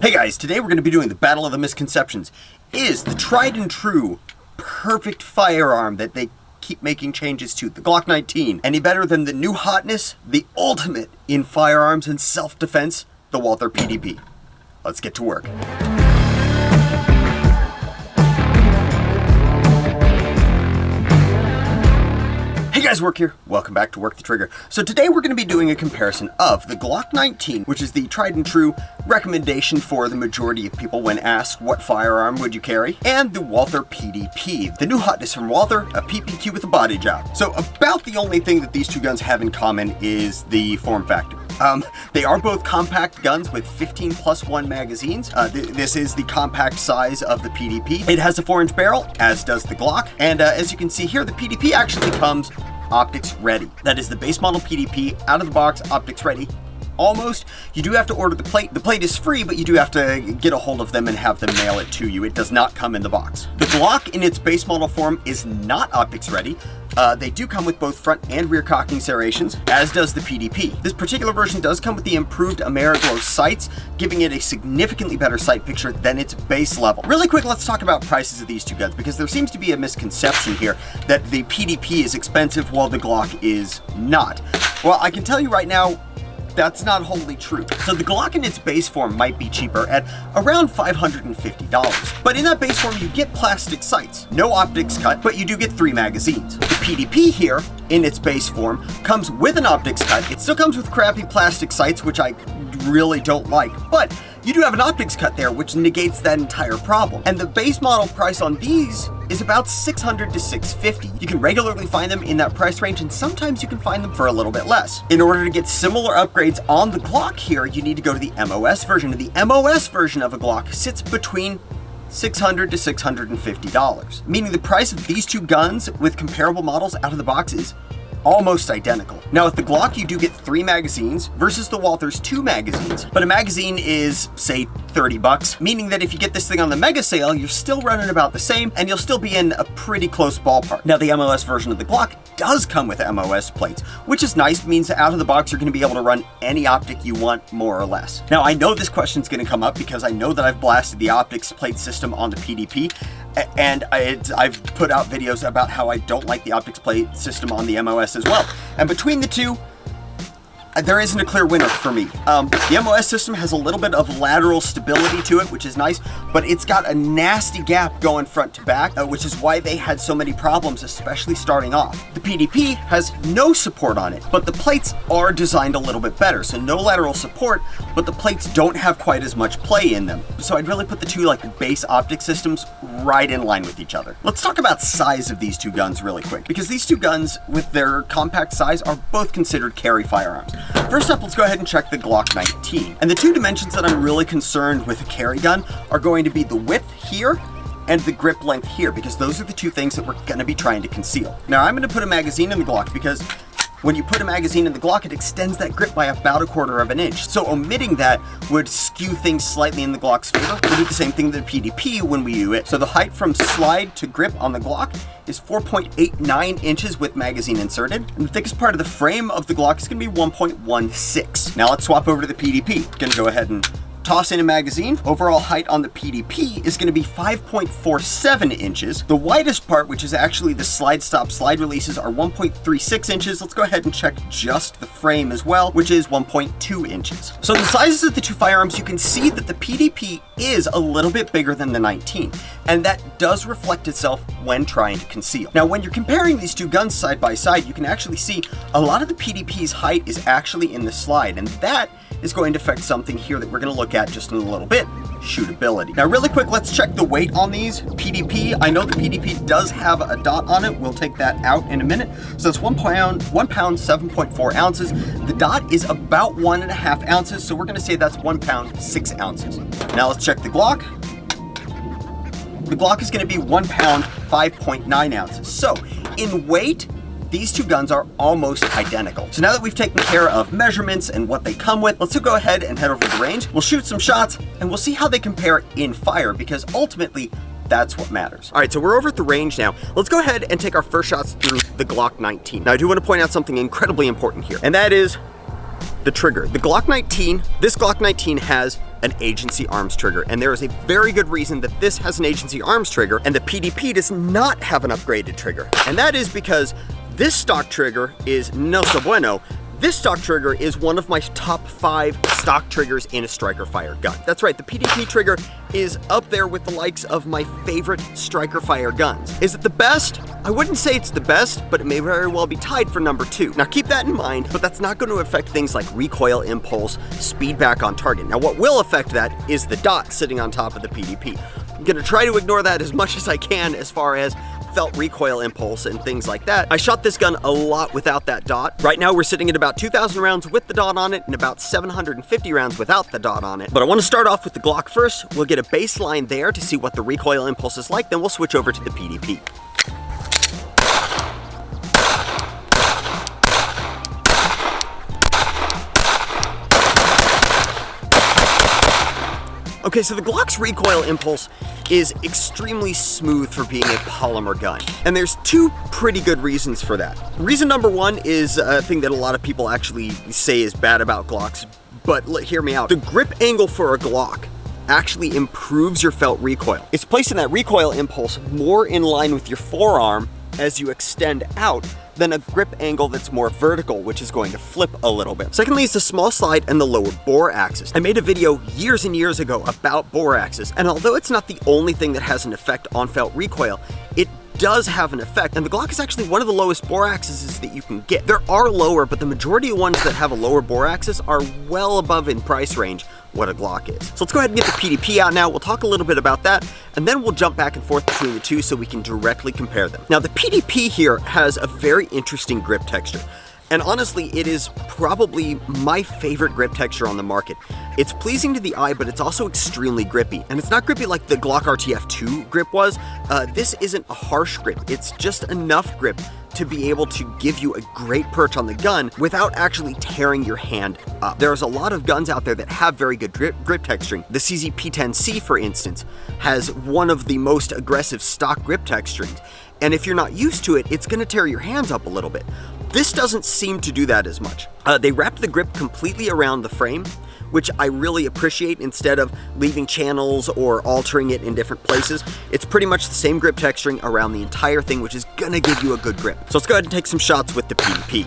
Hey guys, today we're going to be doing the Battle of the Misconceptions. Is the tried and true perfect firearm that they keep making changes to, the Glock 19, any better than the new hotness, the ultimate in firearms and self-defense, the Walther PDP? Let's get to work. Hey guys, Work here. Welcome back to Work the Trigger. So today we're going to be doing a comparison of the Glock 19, which is the tried and true recommendation for the majority of people when asked what firearm would you carry, and the Walther PDP, the new hotness from Walther, a PPQ with a body job. So about the only thing that these two guns have in common is the form factor. They are both compact guns with 15+1 magazines. This is the compact size of the PDP. It has a 4-inch barrel, as does the Glock. And as you can see here, the PDP actually comes optics ready. That is the base model PDP, out of the box, optics ready. Almost. You do have to order the plate. The plate is free, but you do have to get a hold of them and have them mail it to you. It does not come in the box. The Glock in its base model form is not optics ready. They do come with both front and rear cocking serrations, as does the PDP. This particular version does come with the improved Ameriglow sights, giving it a significantly better sight picture than its base level. Really quick, let's talk about prices of these two guns, because there seems to be a misconception here that the PDP is expensive while the Glock is not. Well, I can tell you right now, that's not wholly true. So the Glock in its base form might be cheaper at around $550. But in that base form, you get plastic sights. No optics cut, but you do get 3 magazines. The PDP here, in its base form, comes with an optics cut. It still comes with crappy plastic sights, which I really don't like, but you do have an optics cut there, which negates that entire problem. And the base model price on these is about $600 to $650. You can regularly find them in that price range, and sometimes you can find them for a little bit less. In order to get similar upgrades on the Glock here, you need to go to the MOS version. And the MOS version of a Glock sits between $600 to $650, meaning the price of these two guns with comparable models out of the box is almost identical. Now with the Glock, you do get 3 magazines versus the Walther's 2 magazines, but a magazine is, say, $30, meaning that if you get this thing on the mega sale, you're still running about the same, and you'll still be in a pretty close ballpark. Now the MOS version of the Glock does come with MOS plates, which is nice, means that out of the box you're going to be able to run any optic you want, more or less. Now I know this question's going to come up because I know that I've blasted the optics plate system on the PDP, and I've put out videos about how I don't like the optics plate system on the MOS as well. And between the two, there isn't a clear winner for me. The MOS system has a little bit of lateral stability to it, which is nice, but it's got a nasty gap going front to back, which is why they had so many problems, especially starting off. The PDP has no support on it, but the plates are designed a little bit better, so no lateral support, but the plates don't have quite as much play in them. So I'd really put the two base optic systems right in line with each other. Let's talk about size of these two guns really quick, because these two guns with their compact size are both considered carry firearms. First up, let's go ahead and check the Glock 19. And the two dimensions that I'm really concerned with a carry gun are going to be the width here and the grip length here, because those are the two things that we're going to be trying to conceal. Now, I'm going to put a magazine in the Glock because when you put a magazine in the Glock, it extends that grip by about 1/4 of an inch. So omitting that would skew things slightly in the Glock's favor. We'll do the same thing to the PDP when we do it. So the height from slide to grip on the Glock is 4.89 inches with magazine inserted. And the thickest part of the frame of the Glock is going to be 1.16. Now let's swap over to the PDP. Going to go ahead and toss in a magazine. Overall height on the PDP is going to be 5.47 inches. The widest part, which is actually the slide stop slide releases, are 1.36 inches. Let's go ahead and check just the frame as well, which is 1.2 inches. So the sizes of the two firearms, you can see that the PDP is a little bit bigger than the 19, and that does reflect itself when trying to conceal. Now, when you're comparing these two guns side by side, you can actually see a lot of the PDP's height is actually in the slide, and that is going to affect something here that we're going to look at just in a little bit: shootability. Now really quick, let's check the weight on these. PDP, I know the PDP does have a dot on it. We'll take that out in a minute. So it's 1 pound, 7.4 ounces. The dot is about 1.5 ounces, so we're going to say that's 1 pound, 6 ounces. Now let's check the Glock. The Glock is going to be 1 pound, 5.9 ounces. So in weight, these two guns are almost identical. So now that we've taken care of measurements and what they come with, let's go ahead and head over to the range. We'll shoot some shots and we'll see how they compare in fire, because ultimately that's what matters. All right, so we're over at the range now. Let's go ahead and take our first shots through the Glock 19. Now I do want to point out something incredibly important here, and that is The trigger. The Glock 19, this Glock 19 has an agency arms trigger, and there is a very good reason that this has an agency arms trigger and the PDP does not have an upgraded trigger. And that is because this stock trigger is no so bueno. This stock trigger is one of my top 5 stock triggers in a striker fire gun. That's right, the PDP trigger is up there with the likes of my favorite striker fire guns. Is it the best? I wouldn't say it's the best, but it may very well be tied for number 2. Now keep that in mind, but that's not going to affect things like recoil impulse, speed back on target. Now what will affect that is the dot sitting on top of the PDP. I'm gonna try to ignore that as much as I can as far as felt recoil impulse and things like that. I shot this gun a lot without that dot. Right now we're sitting at about 2,000 rounds with the dot on it and about 750 rounds without the dot on it. But I want to start off with the Glock first. We'll get a baseline there to see what the recoil impulse is like, then we'll switch over to the PDP. Okay, so the Glock's recoil impulse is extremely smooth for being a polymer gun. And there's 2 pretty good reasons for that. Reason number 1 is a thing that a lot of people actually say is bad about Glocks, but hear me out. The grip angle for a Glock actually improves your felt recoil. It's placing that recoil impulse more in line with your forearm as you extend out than a grip angle that's more vertical, which is going to flip a little bit. Secondly, it's the small slide and the lower bore axis. I made a video years and years ago about bore axis, and although it's not the only thing that has an effect on felt recoil, it does have an effect, and the Glock is actually one of the lowest bore axes that you can get. There are lower, but the majority of ones that have a lower bore axis are well above in price range what a Glock is. So let's go ahead and get the PDP out now. We'll talk a little bit about that, and then we'll jump back and forth between the 2 so we can directly compare them. Now the PDP here has a very interesting grip texture. And honestly, it is probably my favorite grip texture on the market. It's pleasing to the eye, but it's also extremely grippy. And it's not grippy like the Glock RTF2 grip was. This isn't a harsh grip. It's just enough grip to be able to give you a great perch on the gun without actually tearing your hand up. There's a lot of guns out there that have very good grip texturing. The CZ P10C, for instance, has one of the most aggressive stock grip texturings. And if you're not used to it, it's gonna tear your hands up a little bit. This doesn't seem to do that as much. They wrapped the grip completely around the frame, which I really appreciate instead of leaving channels or altering it in different places. It's pretty much the same grip texturing around the entire thing, which is gonna give you a good grip. So let's go ahead and take some shots with the PDP.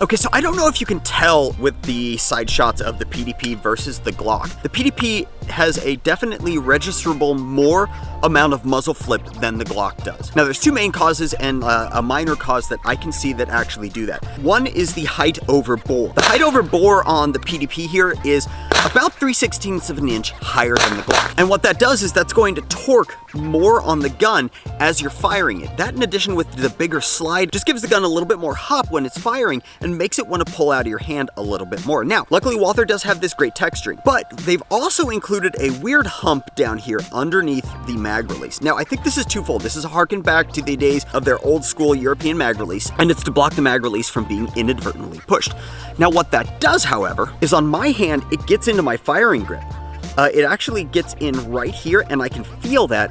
Okay, so I don't know if you can tell with the side shots of the PDP versus the Glock. The PDP has a definitely registerable more amount of muzzle flip than the Glock does. Now there's 2 main causes and a minor cause that I can see that actually do that. One is the height over bore. The height over bore on the PDP here is about 3/16 of an inch higher than the Glock. And what that does is that's going to torque more on the gun as you're firing it. That in addition with the bigger slide just gives the gun a little bit more hop when it's firing and makes it want to pull out of your hand a little bit more. Now, luckily Walther does have this great texturing, but they've also included a weird hump down here underneath the mag release. Now, I think this is twofold. This is a harken back to the days of their old school European mag release, and it's to block the mag release from being inadvertently pushed. Now, what that does, however, is on my hand, it gets into my firing grip. It actually gets in right here, and I can feel that,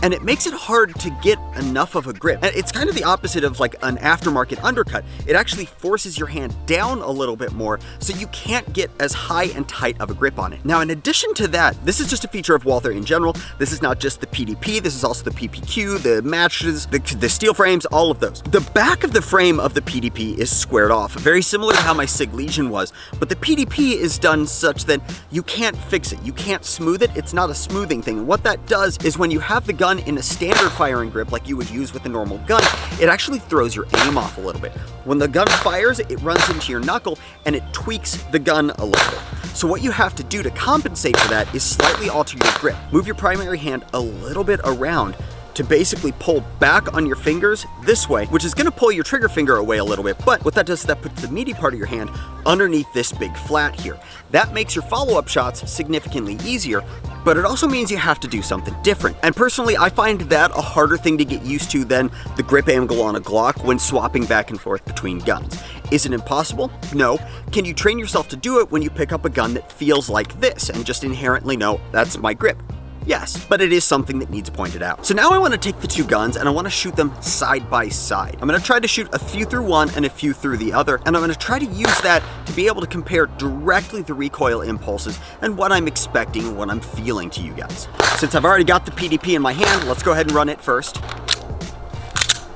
and it makes it hard to get enough of a grip. And it's kind of the opposite of like an aftermarket undercut. It actually forces your hand down a little bit more, so you can't get as high and tight of a grip on it. Now, in addition to that, this is just a feature of Walther in general. This is not just the PDP, this is also the PPQ, the matches, the steel frames, all of those. The back of the frame of the PDP is squared off, very similar to how my Sig Legion was, but the PDP is done such that you can't fix it, you can't smooth it, it's not a smoothing thing. And what that does is when you have the gun in a standard firing grip like you would use with a normal gun, it actually throws your aim off a little bit. When the gun fires, it runs into your knuckle and it tweaks the gun a little bit. So what you have to do to compensate for that is slightly alter your grip. Move your primary hand a little bit around to basically pull back on your fingers this way, which is gonna pull your trigger finger away a little bit, but what that does is that puts the meaty part of your hand underneath this big flat here. That makes your follow-up shots significantly easier, but it also means you have to do something different. And personally, I find that a harder thing to get used to than the grip angle on a Glock when swapping back and forth between guns. Is it impossible? No. Can you train yourself to do it when you pick up a gun that feels like this and just inherently know that's my grip? Yes, but it is something that needs pointed out. So now I want to take the two guns and I want to shoot them side by side. I'm going to try to shoot a few through one and a few through the other, and I'm going to try to use that to be able to compare directly the recoil impulses and what I'm expecting and what I'm feeling to you guys. Since I've already got the PDP in my hand, let's go ahead and run it first.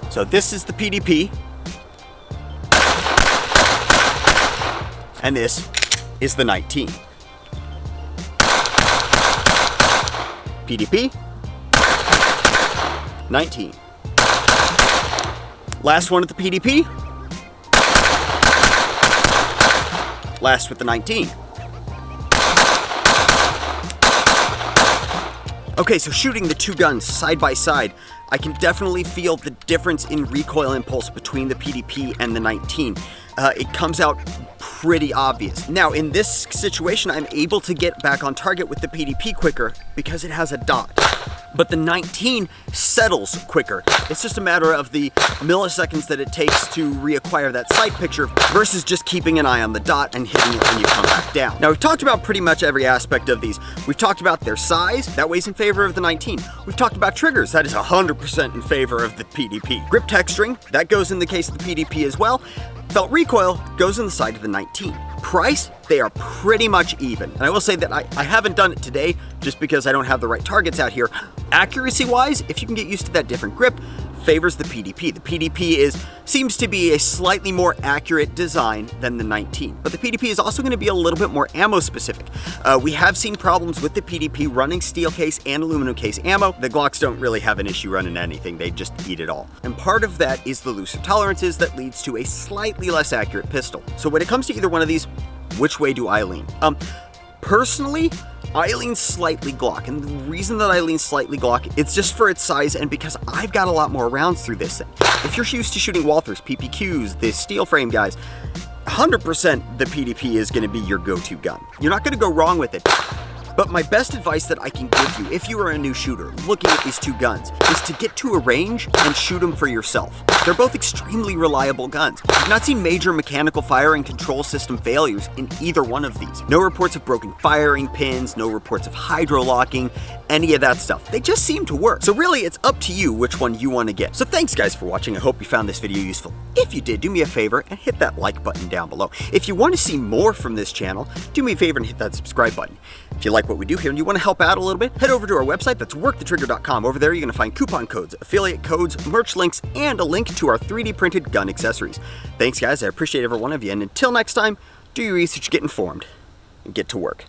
So this is the PDP. And this is the 19. PDP, 19. Last one at the PDP. Last with the 19. Okay, so shooting the two guns side by side, I can definitely feel the difference in recoil impulse between the PDP and the 19. It comes out pretty obvious. Now, in this situation, I'm able to get back on target with the PDP quicker because it has a dot. But the 19 settles quicker. It's just a matter of the milliseconds that it takes to reacquire that sight picture versus just keeping an eye on the dot and hitting it when you come back down. Now, we've talked about pretty much every aspect of these. We've talked about their size, that weighs in favor of the 19. We've talked about triggers, that is 100% in favor of the PDP. Grip texturing, that goes in the case of the PDP as well. Felt recoil goes on the side of the 19. Price, they are pretty much even. And I will say that I haven't done it today just because I don't have the right targets out here. Accuracy-wise, if you can get used to that different grip, favors the PDP. The PDP seems to be a slightly more accurate design than the 19. But the PDP is also going to be a little bit more ammo specific. We have seen problems with the PDP running steel case and aluminum case ammo. The Glocks don't really have an issue running anything, they just eat it all. And part of that is the looser tolerances that leads to a slightly less accurate pistol. So when it comes to either one of these, which way do I lean? Personally, I lean slightly Glock, and the reason that I lean slightly Glock, it's just for its size and because I've got a lot more rounds through this thing. If you're used to shooting Walthers, PPQs, the steel frame guys, 100% the PDP is going to be your go-to gun. You're not going to go wrong with it. But my best advice that I can give you, if you are a new shooter looking at these two guns, is to get to a range and shoot them for yourself. They're both extremely reliable guns. I've not seen major mechanical firing control system failures in either one of these. No reports of broken firing pins, no reports of hydro-locking, any of that stuff. They just seem to work. So really, it's up to you which one you want to get. So thanks guys for watching. I hope you found this video useful. If you did, do me a favor and hit that like button down below. If you want to see more from this channel, do me a favor and hit that subscribe button. If you like what we do here and you want to help out a little bit, head over to our website. That's workthetrigger.com. Over there, you're going to find coupon codes, affiliate codes, merch links, and a link to our 3D printed gun accessories. Thanks, guys. I appreciate every one of you. And until next time, do your research, get informed, and get to work.